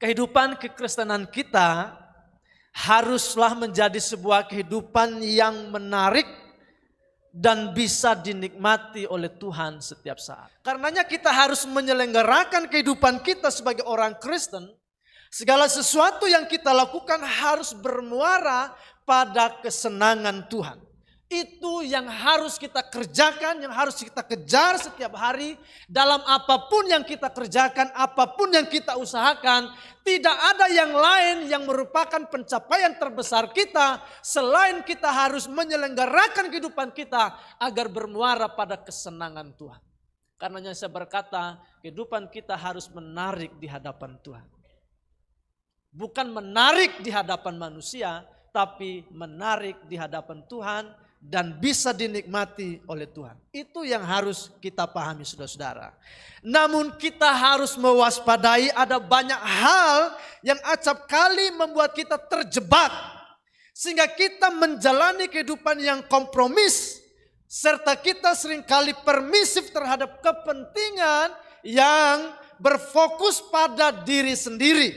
kehidupan kekristenan kita haruslah menjadi sebuah kehidupan yang menarik dan bisa dinikmati oleh Tuhan setiap saat. Karenanya kita harus menyelenggarakan kehidupan kita sebagai orang Kristen. Segala sesuatu yang kita lakukan harus bermuara pada kesenangan Tuhan. Itu yang harus kita kerjakan, yang harus kita kejar setiap hari. Dalam apapun yang kita kerjakan, apapun yang kita usahakan, tidak ada yang lain yang merupakan pencapaian terbesar kita selain kita harus menyelenggarakan kehidupan kita agar bermuara pada kesenangan Tuhan. Karenanya saya berkata, kehidupan kita harus menarik di hadapan Tuhan. Bukan menarik di hadapan manusia, tapi menarik di hadapan Tuhan dan bisa dinikmati oleh Tuhan. Itu yang harus kita pahami, saudara-saudara. Namun kita harus mewaspadai, ada banyak hal yang acap kali membuat kita terjebak. Sehingga kita menjalani kehidupan yang kompromis. Serta kita seringkali permisif terhadap kepentingan yang berfokus pada diri sendiri.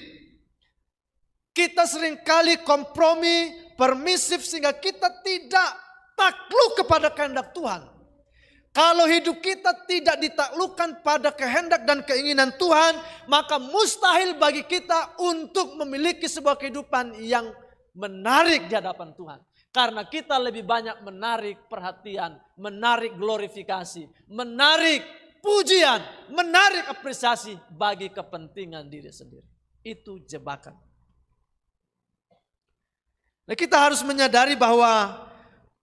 Kita seringkali kompromi, permisif sehingga kita tidak takluk kepada kehendak Tuhan. Kalau hidup kita tidak ditaklukkan pada kehendak dan keinginan Tuhan, maka mustahil bagi kita untuk memiliki sebuah kehidupan yang menarik di hadapan Tuhan. Karena kita lebih banyak menarik perhatian, menarik glorifikasi, menarik pujian, menarik apresiasi bagi kepentingan diri sendiri. Itu jebakan. Nah, kita harus menyadari bahwa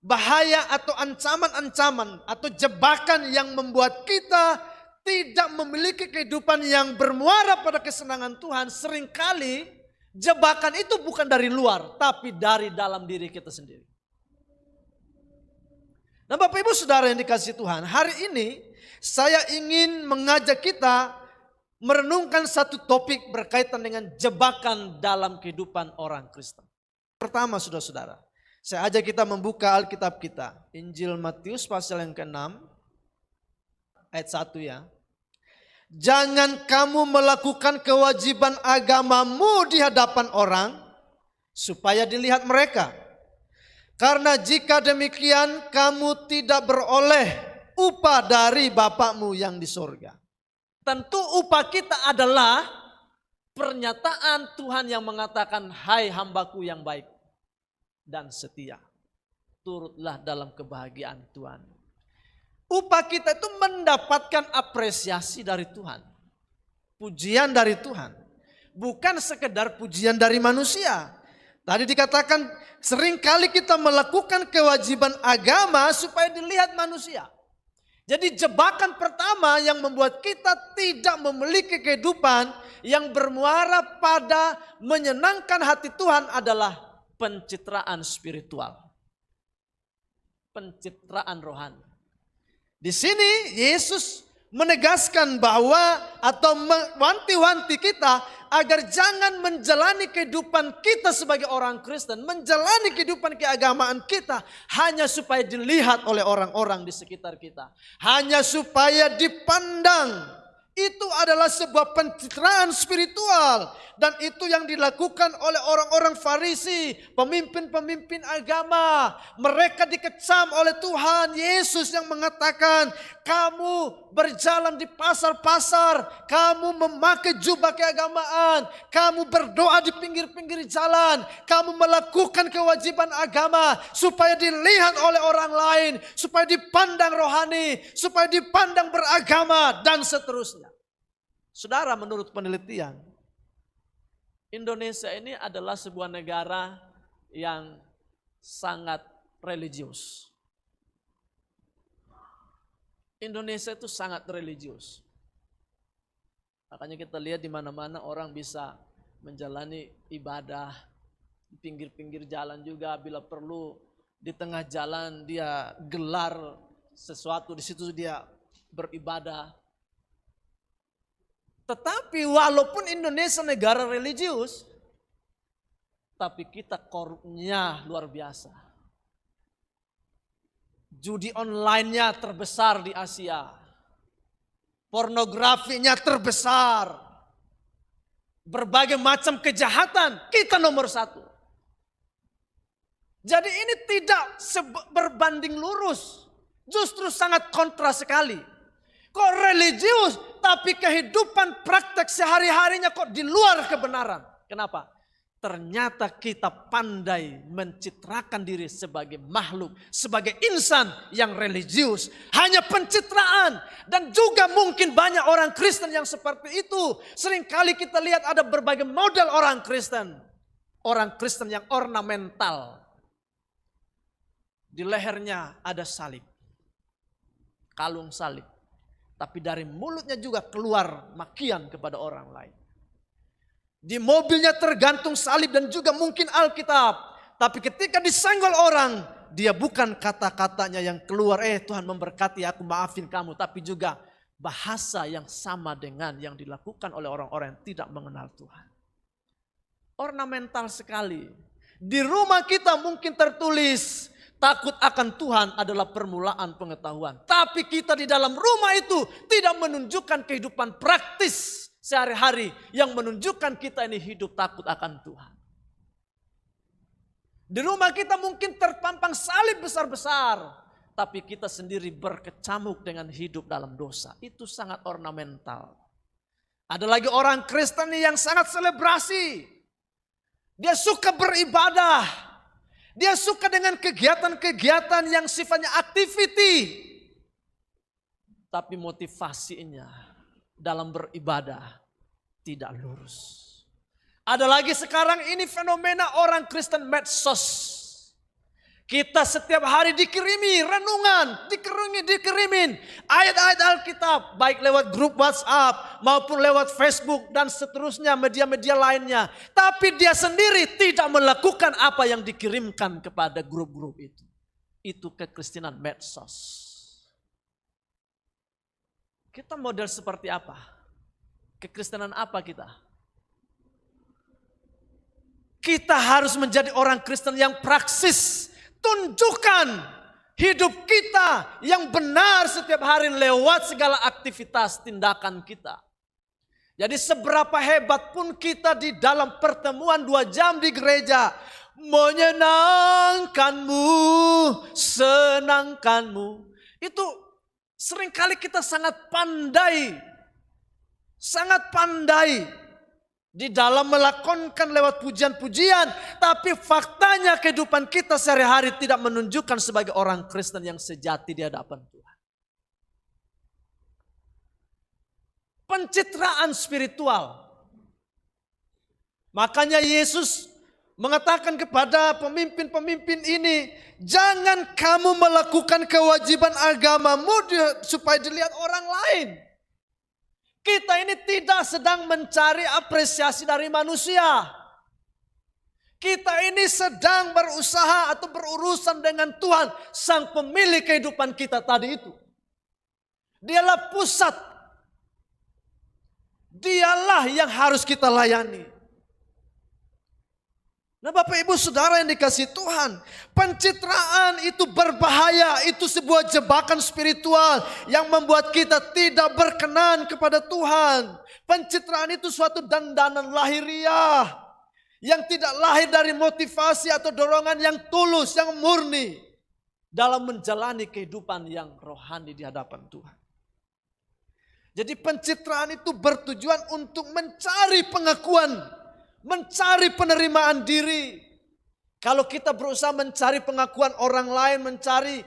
bahaya atau ancaman-ancaman atau jebakan yang membuat kita tidak memiliki kehidupan yang bermuara pada kesenangan Tuhan, seringkali jebakan itu bukan dari luar, tapi dari dalam diri kita sendiri. Nah, Bapak Ibu Saudara yang dikasihi Tuhan, hari ini saya ingin mengajak kita merenungkan satu topik berkaitan dengan jebakan dalam kehidupan orang Kristen. Pertama, saudara-saudara, saya ajak kita membuka Alkitab kita. Injil Matius pasal yang ke-6 ayat 1 ya. Jangan kamu melakukan kewajiban agamamu di hadapan orang supaya dilihat mereka. Karena jika demikian kamu tidak beroleh upah dari Bapakmu yang di sorga. Tentu upah kita adalah pernyataan Tuhan yang mengatakan, hai hambaku yang baik dan setia, turutlah dalam kebahagiaan Tuhan. Upah kita itu mendapatkan apresiasi dari Tuhan, pujian dari Tuhan, bukan sekedar pujian dari manusia. Tadi dikatakan seringkali kita melakukan kewajiban agama supaya dilihat manusia. Jadi jebakan pertama yang membuat kita tidak memiliki kehidupan yang bermuara pada menyenangkan hati Tuhan adalah pencitraan spiritual, pencitraan rohani. Di sini Yesus menegaskan bahwa atau mewanti-wanti kita agar jangan menjalani kehidupan kita sebagai orang Kristen, menjalani kehidupan keagamaan kita hanya supaya dilihat oleh orang-orang di sekitar kita, hanya supaya dipandang. Itu adalah sebuah pencitraan spiritual. Dan itu yang dilakukan oleh orang-orang Farisi, pemimpin-pemimpin agama. Mereka dikecam oleh Tuhan Yesus yang mengatakan, kamu berjalan di pasar-pasar, kamu memakai jubah keagamaan, kamu berdoa di pinggir-pinggir jalan, kamu melakukan kewajiban agama supaya dilihat oleh orang lain, supaya dipandang rohani, supaya dipandang beragama, dan seterusnya. Saudara, menurut penelitian, Indonesia ini adalah sebuah negara yang sangat religius. Indonesia itu sangat religius. Makanya kita lihat di mana-mana orang bisa menjalani ibadah di pinggir-pinggir jalan juga, bila perlu di tengah jalan dia gelar sesuatu, di situ dia beribadah. Tetapi walaupun Indonesia negara religius, tapi kita korupnya luar biasa. Judi online-nya terbesar di Asia. Pornografinya terbesar. berbagai macam kejahatan, kita nomor satu. Jadi ini tidak berbanding lurus. Justru sangat kontra sekali. Kok religius tapi kehidupan praktek sehari-harinya kok di luar kebenaran. Kenapa? Ternyata kita pandai mencitrakan diri sebagai makhluk, sebagai insan yang religius. Hanya pencitraan. Dan juga mungkin banyak orang Kristen yang seperti itu. Seringkali kita lihat ada berbagai model orang Kristen. Orang Kristen yang ornamental. Di lehernya ada salib. Kalung salib. Tapi dari mulutnya juga keluar makian kepada orang lain. Di mobilnya tergantung salib dan juga mungkin Alkitab. Tapi ketika disenggol orang, dia bukan kata-katanya yang keluar, Tuhan memberkati aku, maafin kamu. Tapi juga bahasa yang sama dengan yang dilakukan oleh orang-orang yang tidak mengenal Tuhan. Ornamental sekali. Di rumah kita mungkin tertulis, takut akan Tuhan adalah permulaan pengetahuan. Tapi kita di dalam rumah itu tidak menunjukkan kehidupan praktis sehari-hari yang menunjukkan kita ini hidup takut akan Tuhan. Di rumah kita mungkin terpampang salib besar-besar. Tapi kita sendiri berkecamuk dengan hidup dalam dosa. Itu sangat ornamental. Ada lagi orang Kristen yang sangat selebrasi. Dia suka beribadah. Dia suka dengan kegiatan-kegiatan yang sifatnya activity. Tapi motivasinya dalam beribadah tidak lurus. Ada lagi sekarang ini fenomena orang Kristen medsos. Kita setiap hari dikirimi renungan, dikirimin ayat-ayat Alkitab, baik lewat grup WhatsApp maupun lewat Facebook dan seterusnya media-media lainnya. Tapi dia sendiri tidak melakukan apa yang dikirimkan kepada grup-grup itu. Itu kekristenan medsos. Kita model seperti apa? Kekristenan apa kita? Kita harus menjadi orang Kristen yang praksis. Tunjukkan hidup kita yang benar setiap hari lewat segala aktivitas tindakan kita. Jadi seberapa hebat pun kita di dalam pertemuan 2 jam di gereja. Menyenangkanmu, senangkanmu. Itu seringkali kita sangat pandai di dalam melakonkan lewat pujian-pujian. Tapi faktanya kehidupan kita sehari-hari tidak menunjukkan sebagai orang Kristen yang sejati di hadapan Tuhan. Pencitraan spiritual. Makanya Yesus mengatakan kepada pemimpin-pemimpin ini, jangan kamu melakukan kewajiban agamamu supaya dilihat orang lain. Kita ini tidak sedang mencari apresiasi dari manusia. Kita ini sedang berusaha atau berurusan dengan Tuhan, sang pemilik kehidupan kita tadi itu. Dialah pusat. Dialah yang harus kita layani. Nah Bapak Ibu Saudara yang dikasihi Tuhan, pencitraan itu berbahaya, itu sebuah jebakan spiritual yang membuat kita tidak berkenan kepada Tuhan. Pencitraan itu suatu dandanan lahiriah yang tidak lahir dari motivasi atau dorongan yang tulus, yang murni dalam menjalani kehidupan yang rohani di hadapan Tuhan. Jadi pencitraan itu bertujuan untuk mencari pengakuan, mencari penerimaan diri. Kalau kita berusaha mencari pengakuan orang lain, mencari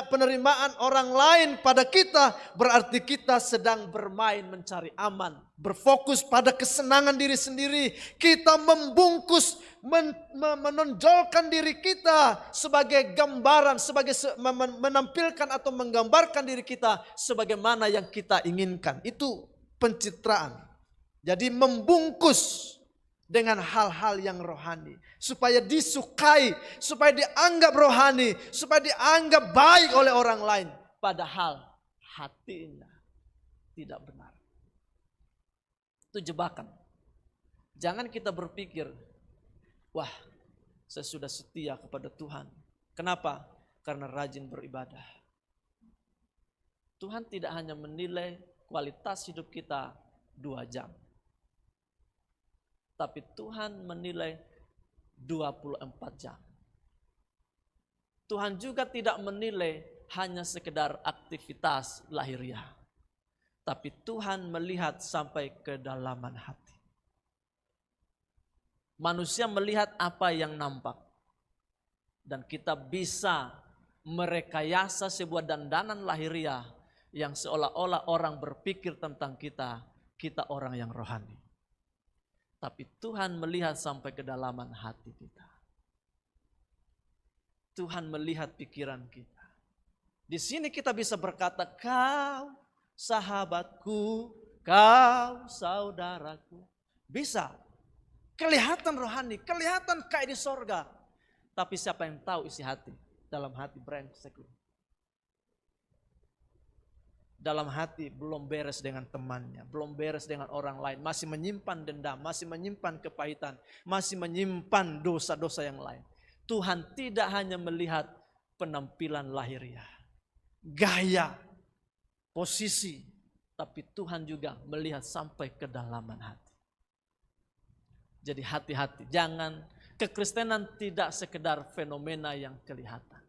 penerimaan orang lain pada kita, berarti kita sedang bermain mencari aman. Berfokus pada kesenangan diri sendiri. Kita membungkus, menonjolkan diri kita sebagai gambaran, sebagai menampilkan atau menggambarkan diri kita sebagaimana yang kita inginkan. Itu pencitraan. Jadi membungkus dengan hal-hal yang rohani. Supaya disukai, supaya dianggap rohani, supaya dianggap baik oleh orang lain. Padahal hatinya tidak benar. Itu jebakan. Jangan kita berpikir, wah saya sudah setia kepada Tuhan. Kenapa? Karena rajin beribadah. Tuhan tidak hanya menilai kualitas hidup kita 2 jam. Tapi Tuhan menilai 24 jam. Tuhan juga tidak menilai hanya sekedar aktivitas lahiriah. Tapi Tuhan melihat sampai kedalaman hati. Manusia melihat apa yang nampak. Dan kita bisa merekayasa sebuah dandanan lahiriah yang seolah-olah orang berpikir tentang kita orang yang rohani. Tapi Tuhan melihat sampai kedalaman hati kita. Tuhan melihat pikiran kita. Di sini kita bisa berkata, kau sahabatku, kau saudaraku. Bisa. Kelihatan rohani, kelihatan kayak di sorga. Tapi siapa yang tahu isi hati? Dalam hati brengsek. Dalam hati belum beres dengan temannya, belum beres dengan orang lain. Masih menyimpan dendam, masih menyimpan kepahitan, masih menyimpan dosa-dosa yang lain. Tuhan tidak hanya melihat penampilan lahiriah, gaya, posisi. Tapi Tuhan juga melihat sampai kedalaman hati. Jadi hati-hati, jangan kekristenan tidak sekedar fenomena yang kelihatan.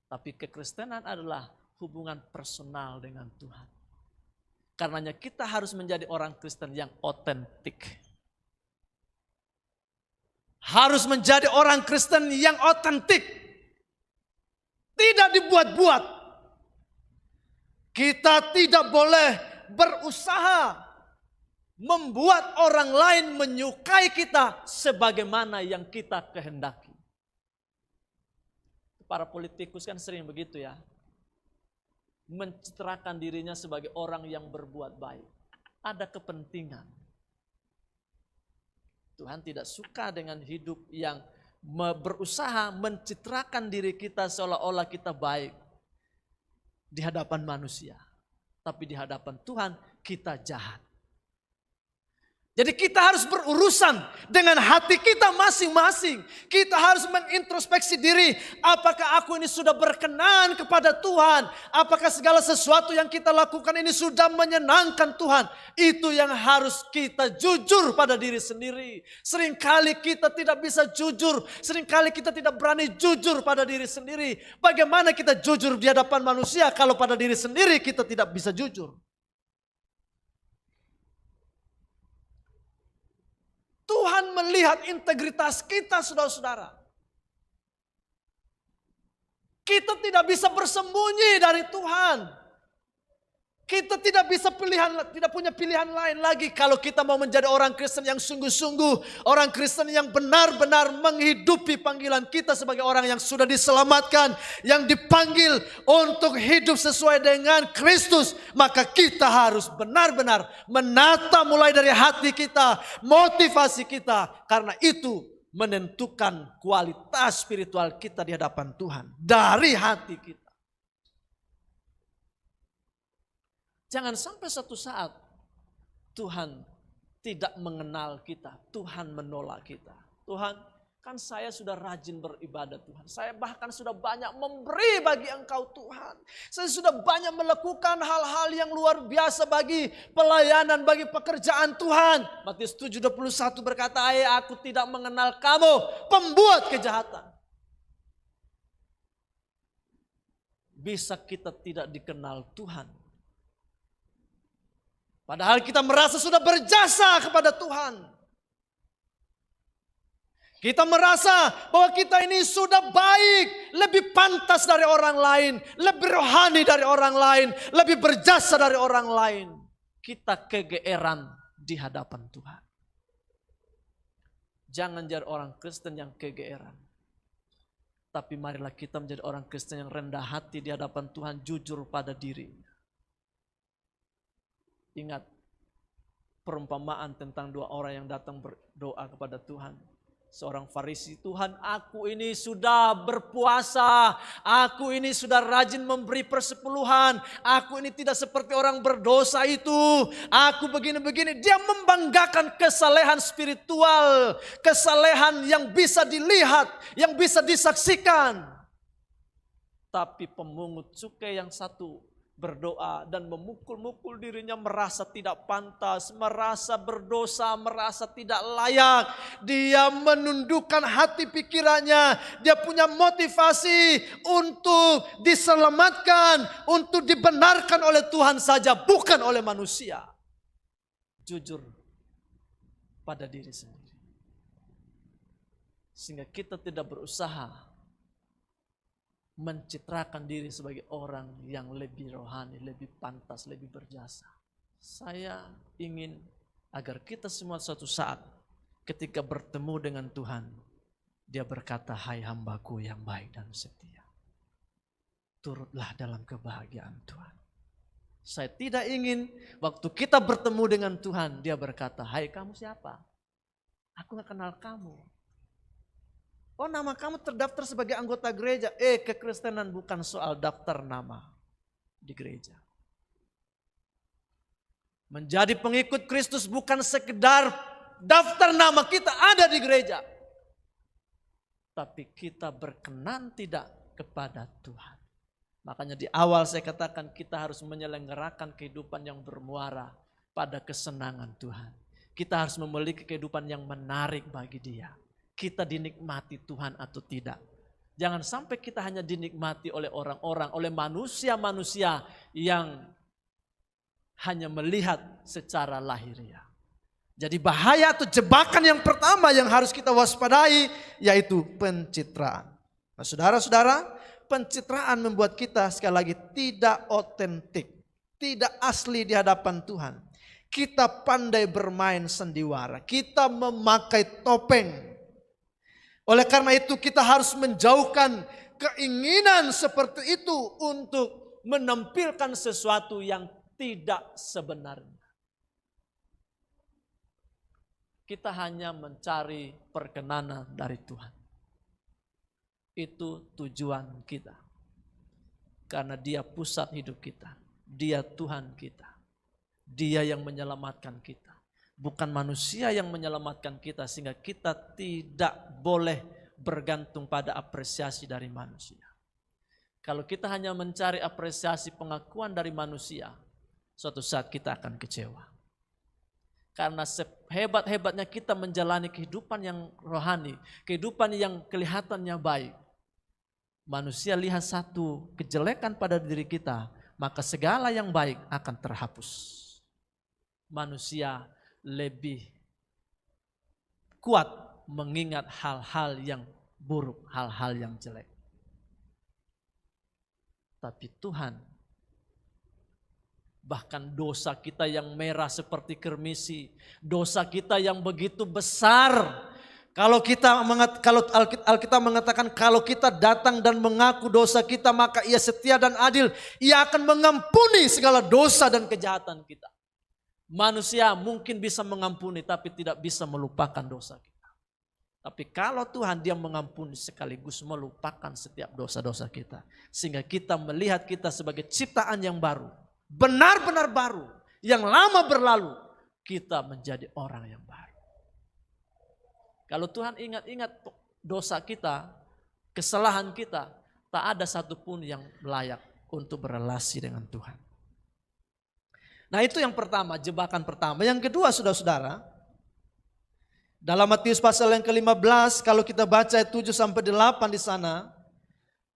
Tapi kekristenan adalah hubungan personal dengan Tuhan. Karenanya kita harus menjadi orang Kristen yang otentik. Harus menjadi orang Kristen yang otentik. Tidak dibuat-buat. Kita tidak boleh berusaha membuat orang lain menyukai kita sebagaimana yang kita kehendaki. Para politikus kan sering begitu ya. Mencitrakan dirinya sebagai orang yang berbuat baik. Ada kepentingan. Tuhan tidak suka dengan hidup yang berusaha mencitrakan diri kita seolah-olah kita baik di hadapan manusia. Tapi di hadapan Tuhan kita jahat. Jadi kita harus berurusan dengan hati kita masing-masing. Kita harus mengintrospeksi diri. Apakah aku ini sudah berkenan kepada Tuhan? Apakah segala sesuatu yang kita lakukan ini sudah menyenangkan Tuhan? Itu yang harus kita jujur pada diri sendiri. Seringkali kita tidak bisa jujur. Seringkali kita tidak berani jujur pada diri sendiri. Bagaimana kita jujur di hadapan manusia kalau pada diri sendiri kita tidak bisa jujur? Tuhan melihat integritas kita, saudara-saudara. Kita tidak bisa bersembunyi dari Tuhan. Kita tidak punya pilihan lain lagi kalau kita mau menjadi orang Kristen yang sungguh-sungguh, orang Kristen yang benar-benar menghidupi panggilan kita sebagai orang yang sudah diselamatkan, yang dipanggil untuk hidup sesuai dengan Kristus, maka kita harus benar-benar menata mulai dari hati kita, motivasi kita, karena itu menentukan kualitas spiritual kita di hadapan Tuhan dari hati kita. Jangan sampai suatu saat Tuhan tidak mengenal kita, Tuhan menolak kita. Tuhan, kan saya sudah rajin beribadah Tuhan. Saya bahkan sudah banyak memberi bagi Engkau Tuhan. Saya sudah banyak melakukan hal-hal yang luar biasa bagi pelayanan, bagi pekerjaan Tuhan. Matius 7:21 berkata, aku tidak mengenal kamu, pembuat kejahatan. Bisa kita tidak dikenal Tuhan. Padahal kita merasa sudah berjasa kepada Tuhan. Kita merasa bahwa kita ini sudah baik, lebih pantas dari orang lain, lebih rohani dari orang lain, lebih berjasa dari orang lain. Kita kegeeran di hadapan Tuhan. Jangan jadi orang Kristen yang kegeeran. Tapi marilah kita menjadi orang Kristen yang rendah hati di hadapan Tuhan, jujur pada dirinya. Ingat perumpamaan tentang dua orang yang datang berdoa kepada Tuhan. Seorang Farisi, Tuhan, aku ini sudah berpuasa, aku ini sudah rajin memberi persepuluhan, aku ini tidak seperti orang berdosa itu, aku begini-begini. Dia membanggakan kesalehan spiritual, kesalehan yang bisa dilihat, yang bisa disaksikan. Tapi pemungut cukai yang satu berdoa dan memukul-mukul dirinya, merasa tidak pantas, merasa berdosa, merasa tidak layak. Dia menundukkan hati pikirannya, dia punya motivasi untuk diselamatkan, untuk dibenarkan oleh Tuhan saja, bukan oleh manusia. Jujur pada diri sendiri. Sehingga kita tidak berusaha mencitrakan diri sebagai orang yang lebih rohani, lebih pantas, lebih berjasa. Saya ingin agar kita semua suatu saat ketika bertemu dengan Tuhan, dia berkata, hai hambaku yang baik dan setia, turutlah dalam kebahagiaan Tuhan. Saya tidak ingin waktu kita bertemu dengan Tuhan, dia berkata, hai kamu siapa? Aku gak kenal kamu. Oh, nama kamu terdaftar sebagai anggota gereja. Kekristenan bukan soal daftar nama di gereja. Menjadi pengikut Kristus bukan sekedar daftar nama kita ada di gereja. Tapi kita berkenan tidak kepada Tuhan. Makanya di awal saya katakan kita harus menyelenggarakan kehidupan yang bermuara pada kesenangan Tuhan. Kita harus memiliki kehidupan yang menarik bagi Dia. Kita dinikmati Tuhan atau tidak. Jangan sampai kita hanya dinikmati oleh orang-orang, oleh manusia-manusia yang hanya melihat secara lahiriah. Jadi bahaya atau jebakan yang pertama yang harus kita waspadai yaitu pencitraan. Nah, saudara-saudara, pencitraan membuat kita sekali lagi tidak otentik, tidak asli di hadapan Tuhan. Kita pandai bermain sandiwara, kita memakai topeng. Oleh karena itu kita harus menjauhkan keinginan seperti itu untuk menampilkan sesuatu yang tidak sebenarnya. Kita hanya mencari perkenanan dari Tuhan. Itu tujuan kita. Karena Dia pusat hidup kita. Dia Tuhan kita. Dia yang menyelamatkan kita. Bukan manusia yang menyelamatkan kita sehingga kita tidak boleh bergantung pada apresiasi dari manusia. Kalau kita hanya mencari apresiasi pengakuan dari manusia, suatu saat kita akan kecewa. Karena sehebat-hebatnya kita menjalani kehidupan yang rohani, kehidupan yang kelihatannya baik, manusia lihat satu kejelekan pada diri kita, maka segala yang baik akan terhapus. Manusia lebih kuat mengingat hal-hal yang buruk, hal-hal yang jelek. Tapi Tuhan, bahkan dosa kita yang merah seperti kermisi, dosa kita yang begitu besar, kalau Alkitab mengatakan kalau kita datang dan mengaku dosa kita, maka Ia setia dan adil, Ia akan mengampuni segala dosa dan kejahatan kita. Manusia mungkin bisa mengampuni tapi tidak bisa melupakan dosa kita. Tapi kalau Tuhan, Dia mengampuni sekaligus melupakan setiap dosa-dosa kita. Sehingga kita melihat kita sebagai ciptaan yang baru. Benar-benar baru. Yang lama berlalu. Kita menjadi orang yang baru. Kalau Tuhan ingat-ingat dosa kita, kesalahan kita, tak ada satupun yang layak untuk berelasi dengan Tuhan. Nah, itu yang pertama, jebakan pertama. Yang kedua, saudara-saudara, dalam Matius pasal yang ke-15, kalau kita baca ayat 7-8 di sana,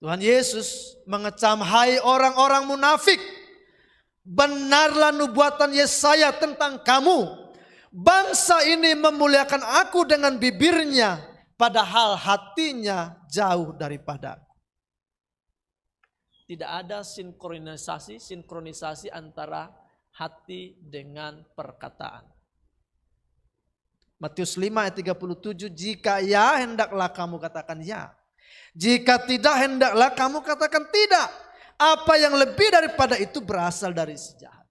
Tuhan Yesus mengecam, hai orang-orang munafik, benarlah nubuatan Yesaya tentang kamu. Bangsa ini memuliakan aku dengan bibirnya, padahal hatinya jauh daripadaku. Tidak ada sinkronisasi antara hati dengan perkataan. Matius 5 ayat 37, jika ya hendaklah kamu katakan ya. Jika tidak hendaklah kamu katakan tidak. Apa yang lebih daripada itu berasal dari si jahat.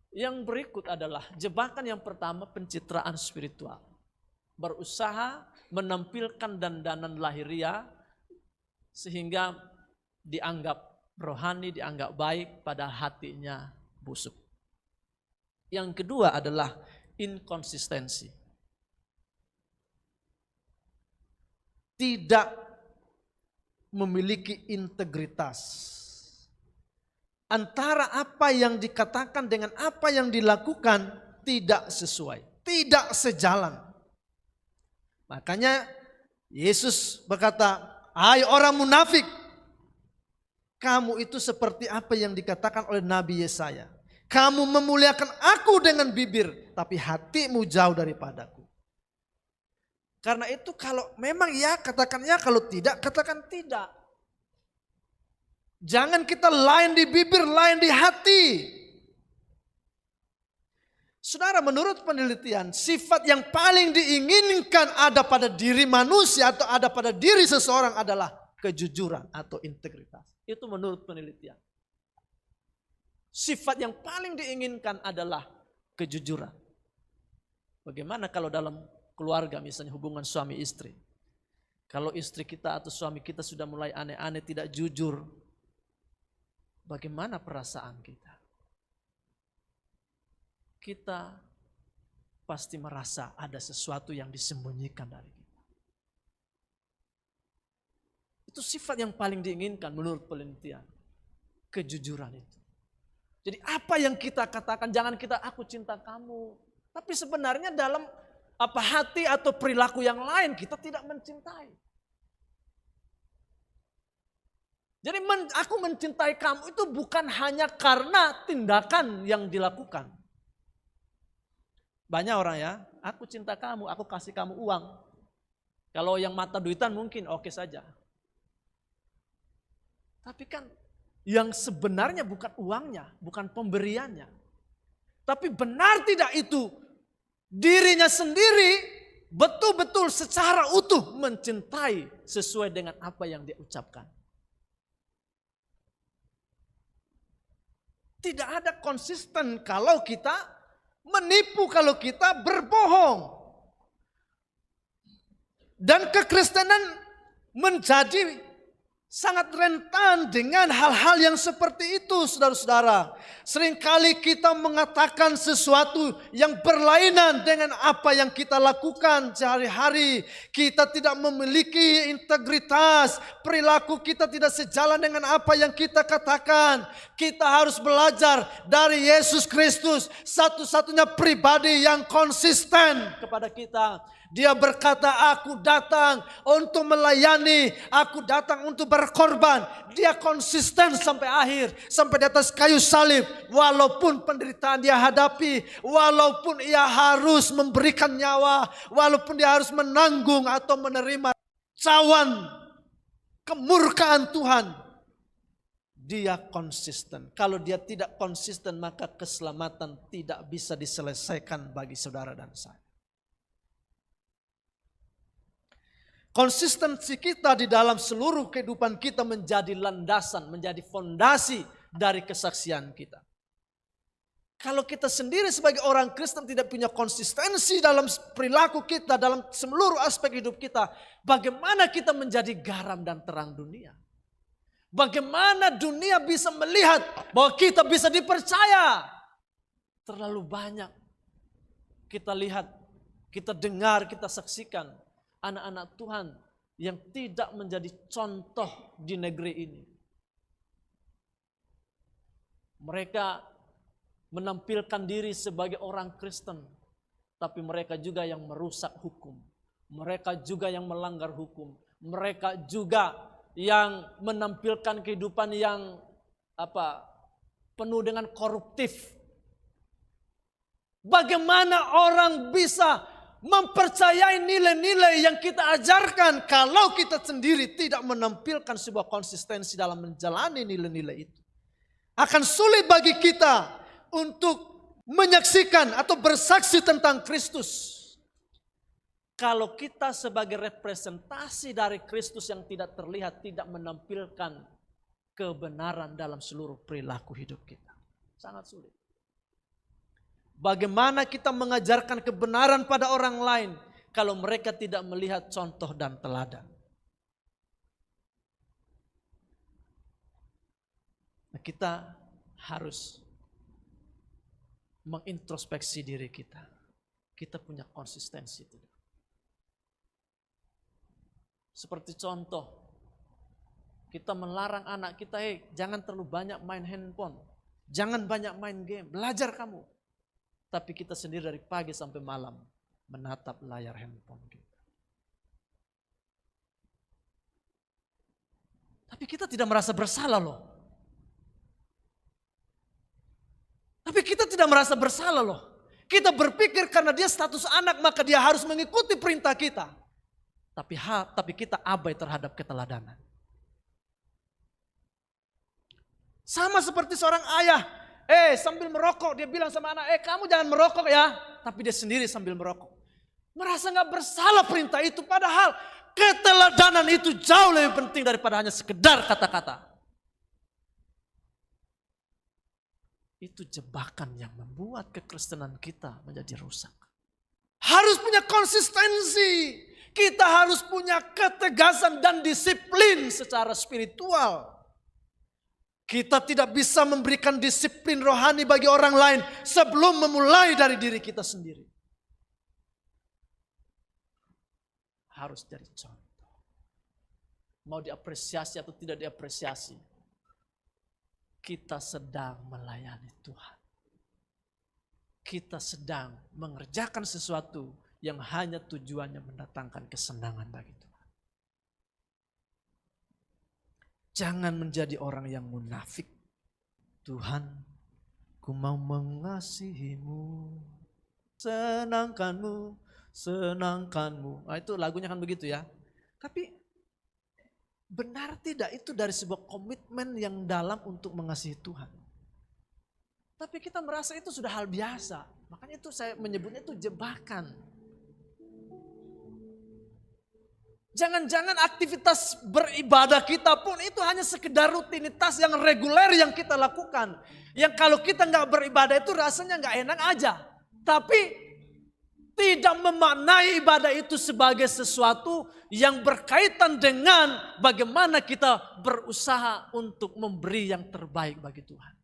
Yang berikut adalah jebakan yang pertama, pencitraan spiritual. Berusaha menampilkan dandanan lahiriah sehingga dianggap rohani, dianggap baik, pada hatinya busuk. Yang kedua adalah inkonsistensi. Tidak memiliki integritas. antara apa yang dikatakan dengan apa yang dilakukan tidak sesuai, tidak sejalan. Makanya Yesus berkata, "Hai orang munafik, kamu itu seperti apa yang dikatakan oleh Nabi Yesaya. Kamu memuliakan aku dengan bibir, tapi hatimu jauh daripadaku." Karena itu kalau memang ya katakan ya, kalau tidak katakan tidak. Jangan kita lain di bibir, lain di hati. Saudara, menurut penelitian, sifat yang paling diinginkan ada pada diri manusia atau ada pada diri seseorang adalah kejujuran atau integritas. Itu menurut penelitian. Sifat yang paling diinginkan adalah kejujuran. Bagaimana kalau dalam keluarga, misalnya hubungan suami istri. Kalau istri kita atau suami kita sudah mulai aneh-aneh, tidak jujur, bagaimana perasaan kita? Kita pasti merasa ada sesuatu yang disembunyikan dari kita. Itu sifat yang paling diinginkan menurut penelitian. Kejujuran itu. Jadi apa yang kita katakan, jangan kita aku cinta kamu. Tapi sebenarnya dalam hati atau perilaku yang lain kita tidak mencintai. Jadi aku mencintai kamu itu bukan hanya karena tindakan yang dilakukan. Banyak orang ya, aku cinta kamu, aku kasih kamu uang. Kalau yang mata duitan mungkin oke saja. Tapi kan yang sebenarnya bukan uangnya, bukan pemberiannya. Tapi benar tidak itu dirinya sendiri betul-betul secara utuh mencintai sesuai dengan apa yang dia ucapkan. Tidak ada konsisten kalau kita menipu, kalau kita berbohong. Dan kekristenan menjadi sangat rentan dengan hal-hal yang seperti itu, saudara-saudara. Seringkali kita mengatakan sesuatu yang berlainan dengan apa yang kita lakukan sehari-hari. Kita tidak memiliki integritas, perilaku kita tidak sejalan dengan apa yang kita katakan. Kita harus belajar dari Yesus Kristus, satu-satunya pribadi yang konsisten kepada kita. Dia berkata, aku datang untuk melayani, aku datang untuk berkorban. Dia konsisten sampai akhir, sampai di atas kayu salib. Walaupun penderitaan dia hadapi, walaupun ia harus memberikan nyawa, walaupun dia harus menanggung atau menerima cawan kemurkaan Tuhan. Dia konsisten. Kalau dia tidak konsisten, maka keselamatan tidak bisa diselesaikan bagi saudara dan saya. Konsistensi kita di dalam seluruh kehidupan kita menjadi landasan, menjadi fondasi dari kesaksian kita. Kalau kita sendiri sebagai orang Kristen tidak punya konsistensi dalam perilaku kita, dalam seluruh aspek hidup kita, bagaimana kita menjadi garam dan terang dunia? Bagaimana dunia bisa melihat bahwa kita bisa dipercaya? Terlalu banyak kita lihat, kita dengar, kita saksikan anak-anak Tuhan yang tidak menjadi contoh di negeri ini. Mereka menampilkan diri sebagai orang Kristen, tapi mereka juga yang merusak hukum. Mereka juga yang melanggar hukum. Mereka juga yang menampilkan kehidupan yang penuh dengan koruptif. Bagaimana orang bisa mempercayai nilai-nilai yang kita ajarkan kalau kita sendiri tidak menampilkan sebuah konsistensi dalam menjalani nilai-nilai itu? Akan sulit bagi kita untuk menyaksikan atau bersaksi tentang Kristus kalau kita sebagai representasi dari Kristus yang tidak terlihat, tidak menampilkan kebenaran dalam seluruh perilaku hidup kita. Sangat sulit. Bagaimana kita mengajarkan kebenaran pada orang lain kalau mereka tidak melihat contoh dan teladan? Nah, kita harus mengintrospeksi diri kita. Kita punya konsistensi tidak? Seperti contoh, Kita melarang anak kita, jangan terlalu banyak main handphone. Jangan banyak main game, belajar kamu. Tapi kita sendiri dari pagi sampai malam menatap layar handphone kita. Tapi kita tidak merasa bersalah loh. Tapi kita tidak merasa bersalah loh. Kita berpikir karena dia status anak maka dia harus mengikuti perintah kita. Tapi kita abai terhadap keteladanan. Sama seperti seorang ayah, sambil merokok dia bilang sama anak, kamu jangan merokok ya. Tapi dia sendiri sambil merokok. Merasa gak bersalah perintah itu, padahal keteladanan itu jauh lebih penting daripada hanya sekedar kata-kata. Itu jebakan yang membuat kekristenan kita menjadi rusak. Harus punya konsistensi. Kita harus punya ketegasan dan disiplin secara spiritual. Kita tidak bisa memberikan disiplin rohani bagi orang lain sebelum memulai dari diri kita sendiri. Harus jadi contoh. Mau diapresiasi atau tidak diapresiasi, kita sedang melayani Tuhan. Kita sedang mengerjakan sesuatu yang hanya tujuannya mendatangkan kesenangan bagi Tuhan. Jangan menjadi orang yang munafik. Tuhan, ku mau mengasihimu, senangkanmu, senangkanmu. Nah, itu lagunya kan begitu ya. Tapi benar tidak itu dari sebuah komitmen yang dalam untuk mengasihi Tuhan? Tapi kita merasa itu sudah hal biasa. Makanya itu saya menyebutnya itu jebakan. Jangan-jangan aktivitas beribadah kita pun itu hanya sekedar rutinitas yang reguler yang kita lakukan. Yang kalau kita nggak beribadah itu rasanya nggak enak aja. Tapi tidak memaknai ibadah itu sebagai sesuatu yang berkaitan dengan bagaimana kita berusaha untuk memberi yang terbaik bagi Tuhan.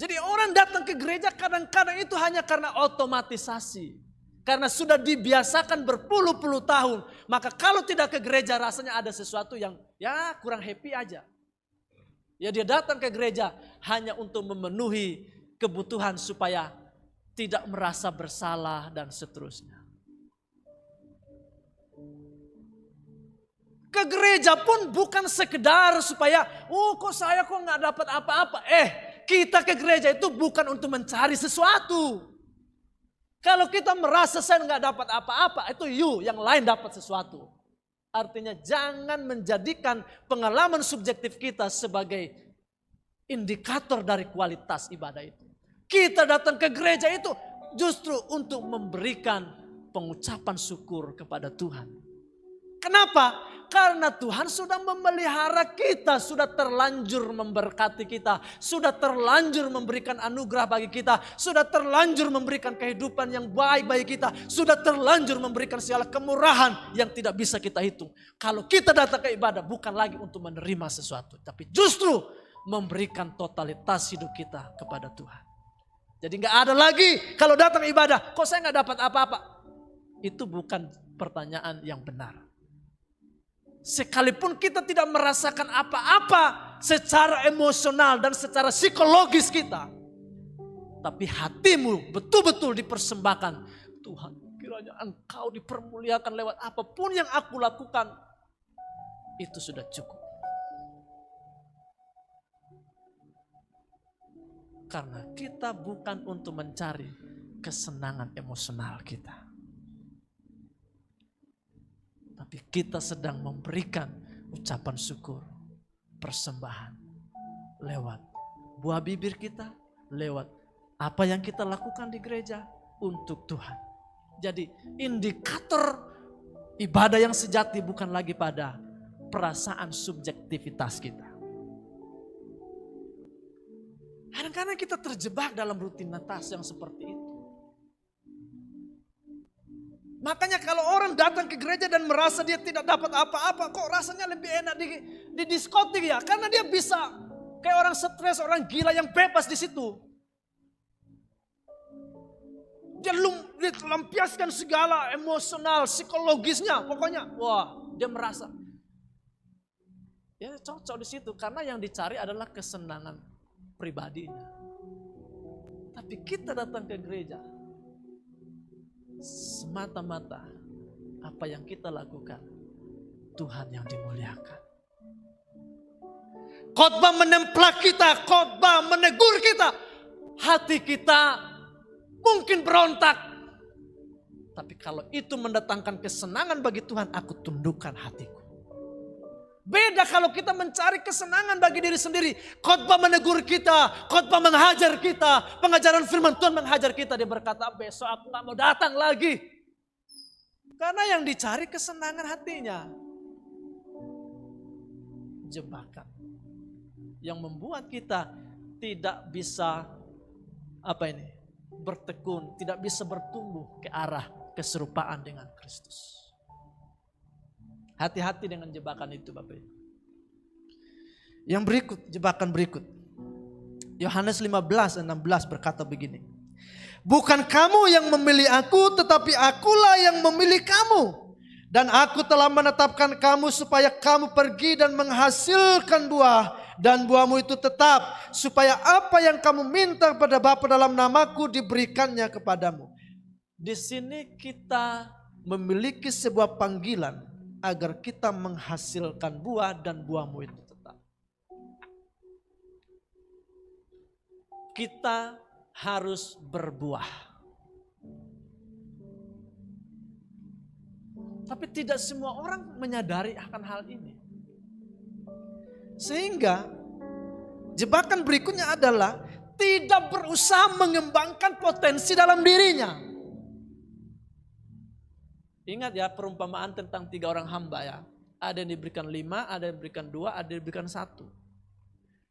Jadi orang datang ke gereja kadang-kadang itu hanya karena otomatisasi. Karena sudah dibiasakan berpuluh-puluh tahun. Maka kalau tidak ke gereja rasanya ada sesuatu yang ya kurang happy aja. Ya dia datang ke gereja hanya untuk memenuhi kebutuhan supaya tidak merasa bersalah dan seterusnya. Ke gereja pun bukan sekedar supaya kok saya kok nggak dapat apa-apa. Kita ke gereja itu bukan untuk mencari sesuatu. Kalau kita merasa saya nggak dapat apa-apa, itu yang lain dapat sesuatu. Artinya jangan menjadikan pengalaman subjektif kita sebagai indikator dari kualitas ibadah itu. Kita datang ke gereja itu justru untuk memberikan pengucapan syukur kepada Tuhan. Kenapa? Karena Tuhan sudah memelihara kita, sudah terlanjur memberkati kita, sudah terlanjur memberikan anugerah bagi kita, sudah terlanjur memberikan kehidupan yang baik bagi kita, sudah terlanjur memberikan segala kemurahan yang tidak bisa kita hitung. Kalau kita datang ke ibadah bukan lagi untuk menerima sesuatu, tapi justru memberikan totalitas hidup kita kepada Tuhan. Jadi gak ada lagi kalau datang ibadah, kok saya gak dapat apa-apa. Itu bukan pertanyaan yang benar. Sekalipun kita tidak merasakan apa-apa secara emosional dan secara psikologis kita. Tapi hatimu betul-betul dipersembahkan. Tuhan, kiranya Engkau dipermuliakan lewat apapun yang aku lakukan. Itu sudah cukup. Karena kita bukan untuk mencari kesenangan emosional kita. Tapi kita sedang memberikan ucapan syukur, persembahan lewat buah bibir kita, lewat apa yang kita lakukan di gereja untuk Tuhan. Jadi indikator ibadah yang sejati bukan lagi pada perasaan subjektivitas kita. Kadang-kadang kita terjebak dalam rutinitas yang seperti itu. Makanya kalau orang datang ke gereja dan merasa dia tidak dapat apa-apa, kok rasanya lebih enak di diskotik ya? Karena dia bisa kayak orang stres, orang gila yang bebas di situ. Dia lampiaskan segala emosional, psikologisnya, pokoknya. Wah, dia merasa. Ya cocok di situ karena yang dicari adalah kesenangan pribadinya. Tapi kita datang ke gereja semata-mata apa yang kita lakukan Tuhan yang dimuliakan. Khotbah menemplak kita, khotbah menegur kita. Hati kita mungkin berontak. Tapi kalau itu mendatangkan kesenangan bagi Tuhan, aku tundukkan hatiku. Beda kalau kita mencari kesenangan bagi diri sendiri. Khotbah menegur kita, khotbah menghajar kita. Pengajaran firman Tuhan menghajar kita. Dia berkata, besok aku gak mau datang lagi. Karena yang dicari kesenangan hatinya. Jebakan. Yang membuat kita tidak bisa bertekun, tidak bisa bertumbuh ke arah keserupaan dengan Kristus. Hati-hati dengan jebakan itu Bapak Ibu. Yang berikut, jebakan berikut. Yohanes 15:16 berkata begini. Bukan kamu yang memilih aku, tetapi akulah yang memilih kamu. Dan aku telah menetapkan kamu supaya kamu pergi dan menghasilkan buah. Dan buahmu itu tetap, supaya apa yang kamu minta pada Bapa dalam namaku diberikannya kepadamu. Di sini kita memiliki sebuah panggilan agar kita menghasilkan buah dan buahmu itu tetap. Kita harus berbuah. Tapi tidak semua orang menyadari akan hal ini. Sehingga jebakan berikutnya adalah tidak berusaha mengembangkan potensi dalam dirinya. Ingat ya perumpamaan tentang 3 orang hamba ya. Ada yang diberikan 5, ada yang diberikan 2, ada yang diberikan 1.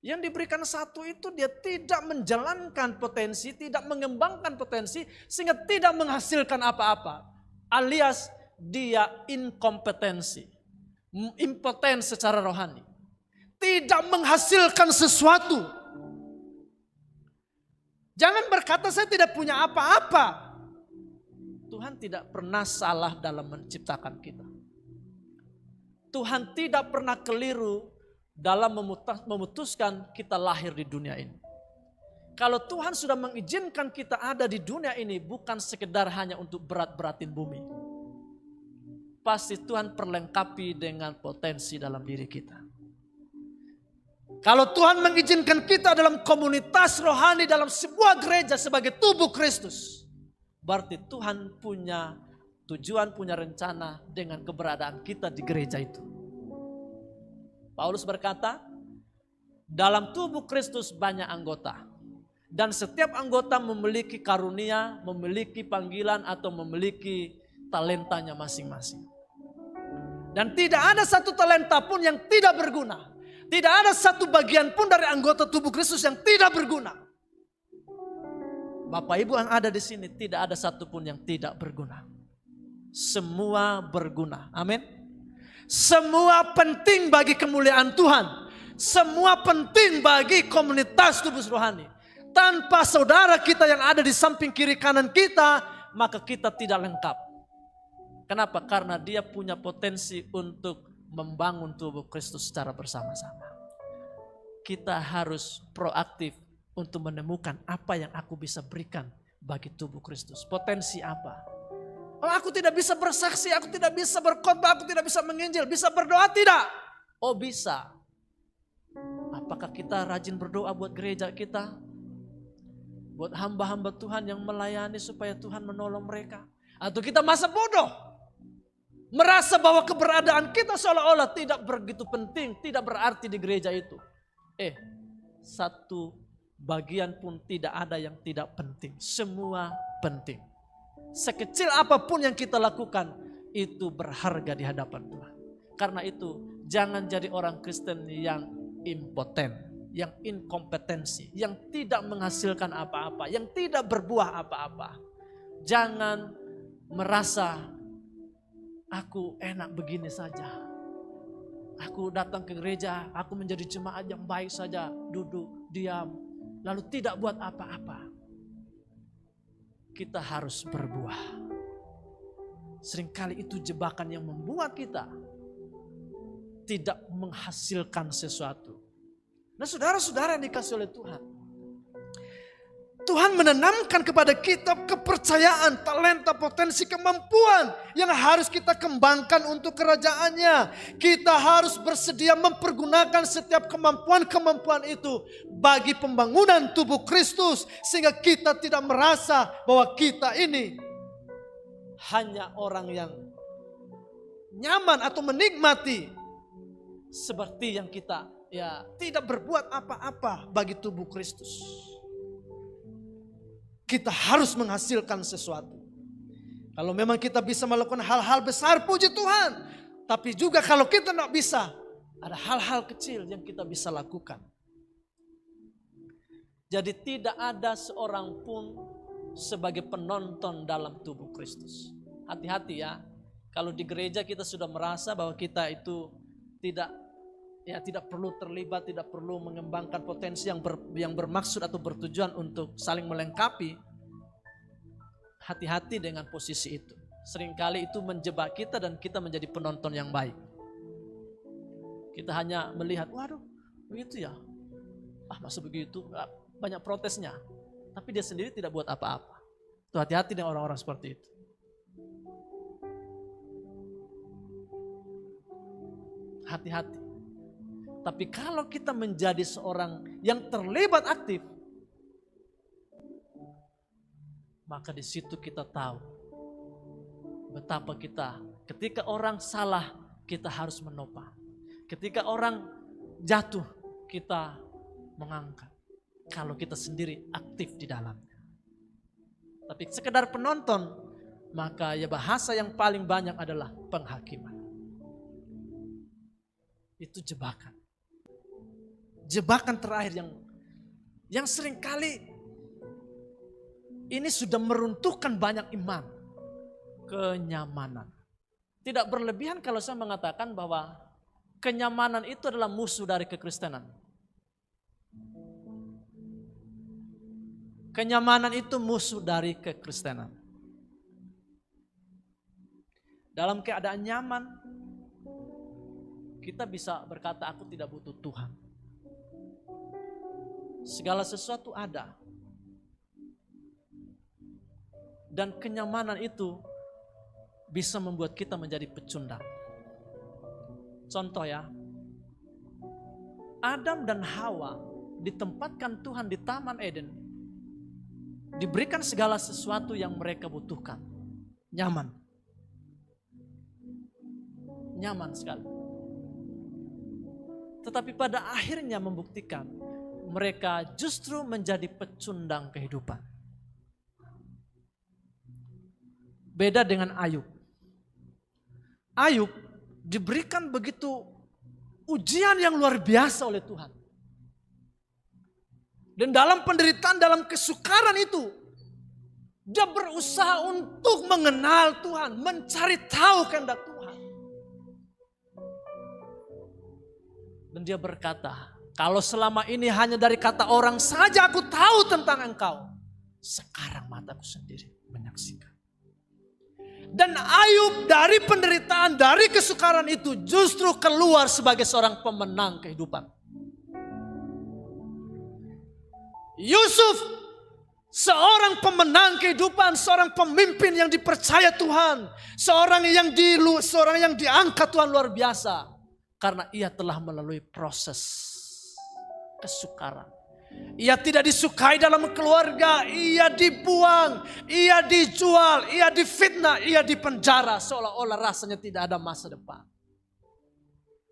Yang diberikan 1 itu dia tidak menjalankan potensi, tidak mengembangkan potensi sehingga tidak menghasilkan apa-apa. Alias dia inkompetensi, impoten secara rohani. Tidak menghasilkan sesuatu. Jangan berkata saya tidak punya apa-apa. Tuhan tidak pernah salah dalam menciptakan kita. Tuhan tidak pernah keliru dalam memutuskan kita lahir di dunia ini. Kalau Tuhan sudah mengizinkan kita ada di dunia ini bukan sekedar hanya untuk berat-beratin bumi. Pasti Tuhan perlengkapi dengan potensi dalam diri kita. Kalau Tuhan mengizinkan kita dalam komunitas rohani dalam sebuah gereja sebagai tubuh Kristus, berarti Tuhan punya tujuan, punya rencana dengan keberadaan kita di gereja itu. Paulus berkata, dalam tubuh Kristus banyak anggota. Dan setiap anggota memiliki karunia, memiliki panggilan atau memiliki talentanya masing-masing. Dan tidak ada satu talenta pun yang tidak berguna. Tidak ada satu bagian pun dari anggota tubuh Kristus yang tidak berguna. Bapak Ibu yang ada di sini tidak ada satupun yang tidak berguna. Semua berguna. Amin. Semua penting bagi kemuliaan Tuhan. Semua penting bagi komunitas tubuh rohani. Tanpa saudara kita yang ada di samping kiri kanan kita, maka kita tidak lengkap. Kenapa? Karena dia punya potensi untuk membangun tubuh Kristus secara bersama-sama. Kita harus proaktif untuk menemukan apa yang aku bisa berikan bagi tubuh Kristus. Potensi apa? Oh, aku tidak bisa bersaksi, aku tidak bisa berkhotbah, aku tidak bisa menginjil, bisa berdoa tidak? Oh bisa. Apakah kita rajin berdoa buat gereja kita? Buat hamba-hamba Tuhan yang melayani supaya Tuhan menolong mereka? Atau kita masa bodoh? Merasa bahwa keberadaan kita seolah-olah tidak begitu penting, tidak berarti di gereja itu. Satu bagian pun tidak ada yang tidak penting. Semua penting. Sekecil apapun yang kita lakukan, itu berharga di hadapan Tuhan. Karena itu, jangan jadi orang Kristen yang impoten, yang inkompetensi, yang tidak menghasilkan apa-apa, yang tidak berbuah apa-apa. Jangan merasa aku enak begini saja. Aku datang ke gereja, aku menjadi jemaat yang baik saja, duduk, diam, lalu tidak buat apa-apa. Kita harus berbuah. Seringkali itu jebakan yang membuat kita tidak menghasilkan sesuatu. Nah saudara-saudara yang dikasih oleh Tuhan, Tuhan menanamkan kepada kita kepercayaan, talenta, potensi, kemampuan yang harus kita kembangkan untuk kerajaannya. Kita harus bersedia mempergunakan setiap kemampuan-kemampuan itu bagi pembangunan tubuh Kristus. Sehingga kita tidak merasa bahwa kita ini hanya orang yang nyaman atau menikmati seperti yang kita tidak berbuat apa-apa bagi tubuh Kristus. Kita harus menghasilkan sesuatu. Kalau memang kita bisa melakukan hal-hal besar, puji Tuhan. Tapi juga kalau kita tidak bisa, ada hal-hal kecil yang kita bisa lakukan. Jadi tidak ada seorang pun sebagai penonton dalam tubuh Kristus. Hati-hati ya. Kalau di gereja kita sudah merasa bahwa kita itu tidak perlu terlibat, tidak perlu mengembangkan potensi yang bermaksud atau bertujuan untuk saling melengkapi. Hati-hati dengan posisi itu. Seringkali itu menjebak kita dan kita menjadi penonton yang baik. Kita hanya melihat, waduh begitu ya. Masa begitu, banyak protesnya. Tapi dia sendiri tidak buat apa-apa. Tuh, hati-hati dengan orang-orang seperti itu. Hati-hati. Tapi kalau kita menjadi seorang yang terlibat aktif, maka di situ kita tahu betapa kita ketika orang salah kita harus menopang. Ketika orang jatuh kita mengangkat. Kalau kita sendiri aktif di dalamnya. Tapi sekedar penonton, maka ya bahasa yang paling banyak adalah penghakiman. Itu jebakan. Jebakan terakhir yang seringkali ini sudah meruntuhkan banyak iman. Kenyamanan. Tidak berlebihan kalau saya mengatakan bahwa kenyamanan itu adalah musuh dari kekristenan. Kenyamanan itu musuh dari kekristenan. Dalam keadaan nyaman, kita bisa berkata aku tidak butuh Tuhan. Segala sesuatu ada. Dan kenyamanan itu bisa membuat kita menjadi pecundang. Contoh ya, Adam dan Hawa ditempatkan Tuhan di Taman Eden. Diberikan segala sesuatu yang mereka butuhkan. Nyaman. Nyaman sekali. Tetapi pada akhirnya membuktikan mereka justru menjadi pecundang kehidupan. Beda dengan Ayub. Ayub diberikan begitu ujian yang luar biasa oleh Tuhan. Dan dalam penderitaan, dalam kesukaran itu, dia berusaha untuk mengenal Tuhan, mencari tahu kehendak Tuhan. Dan dia berkata, kalau selama ini hanya dari kata orang saja aku tahu tentang engkau. Sekarang mataku sendiri menyaksikan. Dan Ayub dari penderitaan, dari kesukaran itu justru keluar sebagai seorang pemenang kehidupan. Yusuf, seorang pemenang kehidupan, seorang pemimpin yang dipercaya Tuhan. Seorang yang diangkat Tuhan luar biasa. Karena ia telah melalui proses kesukaran. Ia tidak disukai dalam keluarga, ia dibuang, ia dijual, ia difitnah, ia dipenjara. Seolah-olah rasanya tidak ada masa depan.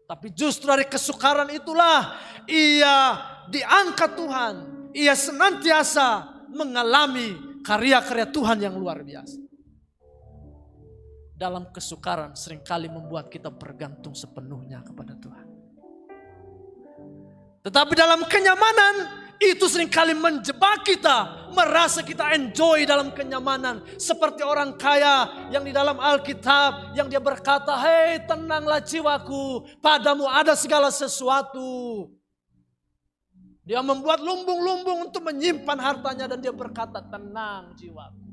Tapi justru dari kesukaran itulah ia diangkat Tuhan. Ia senantiasa mengalami karya-karya Tuhan yang luar biasa. Dalam kesukaran seringkali membuat kita bergantung sepenuhnya kepada Tuhan. Tetapi dalam kenyamanan itu seringkali menjebak kita, merasa kita enjoy dalam kenyamanan. Seperti orang kaya yang di dalam Alkitab yang dia berkata, hei tenanglah jiwaku, padamu ada segala sesuatu. Dia membuat lumbung-lumbung untuk menyimpan hartanya dan dia berkata, tenang jiwaku.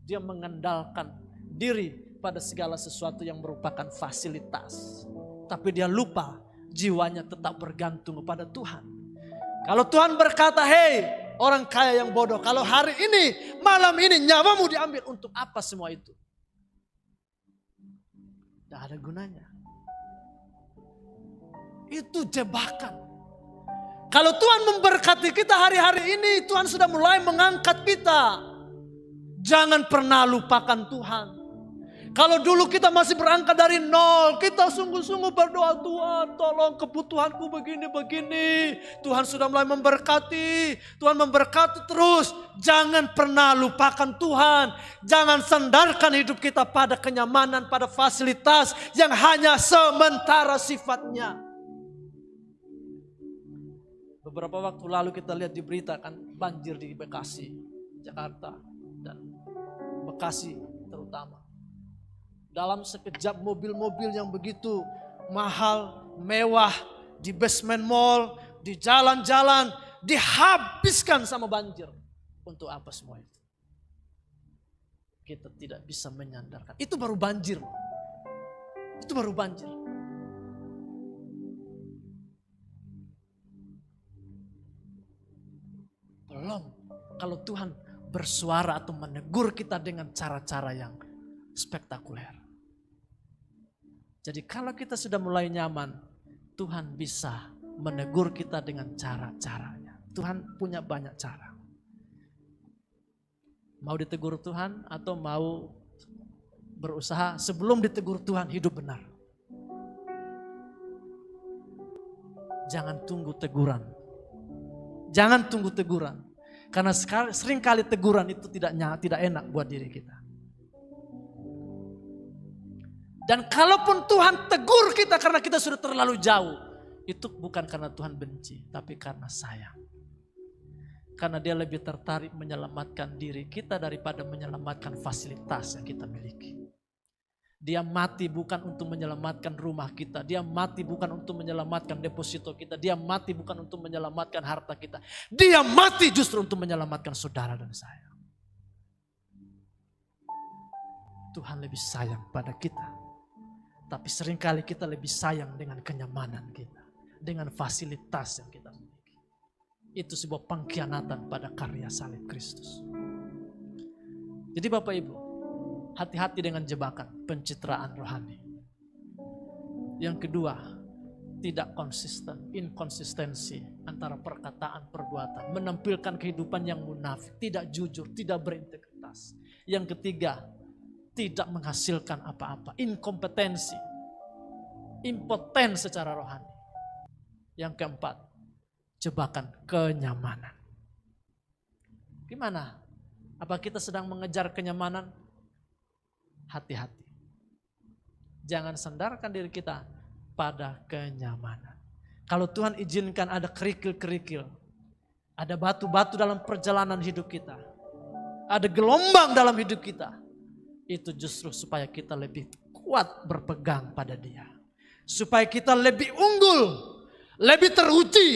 Dia mengandalkan diri pada segala sesuatu yang merupakan fasilitas. tapi dia lupa jiwanya tetap bergantung kepada Tuhan. Kalau Tuhan berkata, hei orang kaya yang bodoh, kalau hari ini, malam ini nyawamu diambil, untuk apa semua itu? Tidak ada gunanya. Itu jebakan. Kalau Tuhan memberkati kita hari-hari ini, Tuhan sudah mulai mengangkat kita. Jangan pernah lupakan Tuhan. Kalau dulu kita masih berangkat dari nol, kita sungguh-sungguh berdoa, Tuhan tolong kebutuhanku begini-begini. Tuhan sudah mulai memberkati, Tuhan memberkati terus. Jangan pernah lupakan Tuhan. Jangan sandarkan hidup kita pada kenyamanan, pada fasilitas yang hanya sementara sifatnya. Beberapa waktu lalu kita lihat di berita kan banjir di Bekasi, Jakarta dan Bekasi terutama. Dalam sekejap mobil-mobil yang begitu mahal, mewah, di basement mall, di jalan-jalan, dihabiskan sama banjir. Untuk apa semua itu? Kita tidak bisa menyandarkan. Itu baru banjir. Itu baru banjir. Belum. Kalau Tuhan bersuara atau menegur kita dengan cara-cara yang spektakuler. Jadi kalau kita sudah mulai nyaman, Tuhan bisa menegur kita dengan cara-caranya. Tuhan punya banyak cara. Mau ditegur Tuhan atau mau berusaha sebelum ditegur Tuhan hidup benar. Jangan tunggu teguran. Jangan tunggu teguran. Karena seringkali teguran itu tidak enak buat diri kita. Dan kalaupun Tuhan tegur kita karena kita sudah terlalu jauh, itu bukan karena Tuhan benci, tapi karena sayang. Karena dia lebih tertarik menyelamatkan diri kita daripada menyelamatkan fasilitas yang kita miliki. Dia mati bukan untuk menyelamatkan rumah kita. Dia mati bukan untuk menyelamatkan deposito kita. Dia mati bukan untuk menyelamatkan harta kita. Dia mati justru untuk menyelamatkan saudara dan saya. Tuhan lebih sayang pada kita. Tapi seringkali kita lebih sayang dengan kenyamanan kita. Dengan fasilitas yang kita miliki. Itu sebuah pengkhianatan pada karya salib Kristus. Jadi Bapak Ibu, hati-hati dengan jebakan pencitraan rohani. Yang kedua, tidak konsisten, inkonsistensi antara perkataan perbuatan, menampilkan kehidupan yang munafik, tidak jujur, tidak berintegritas. Yang ketiga, tidak menghasilkan apa-apa, inkompetensi, impoten secara rohani. Yang keempat, jebakan kenyamanan. Gimana? Apa kita sedang mengejar kenyamanan? Hati-hati. Jangan sandarkan diri kita pada kenyamanan. Kalau Tuhan izinkan ada kerikil-kerikil, ada batu-batu dalam perjalanan hidup kita, ada gelombang dalam hidup kita, itu justru supaya kita lebih kuat berpegang pada Dia. Supaya kita lebih unggul, lebih teruji.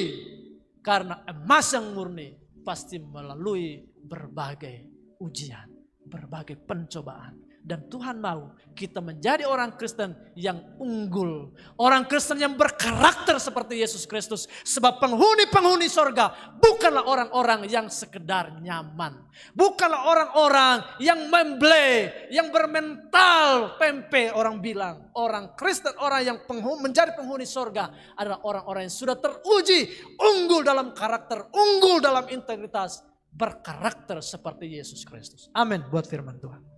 Karena emas yang murni pasti melalui berbagai ujian, berbagai pencobaan. Dan Tuhan mau kita menjadi orang Kristen yang unggul. Orang Kristen yang berkarakter seperti Yesus Kristus. Sebab penghuni-penghuni sorga bukanlah orang-orang yang sekedar nyaman. Bukanlah orang-orang yang memble, yang bermental pempe orang bilang. Orang Kristen, orang yang menjadi penghuni sorga adalah orang-orang yang sudah teruji. Unggul dalam karakter, unggul dalam integritas. Berkarakter seperti Yesus Kristus. Amin buat firman Tuhan.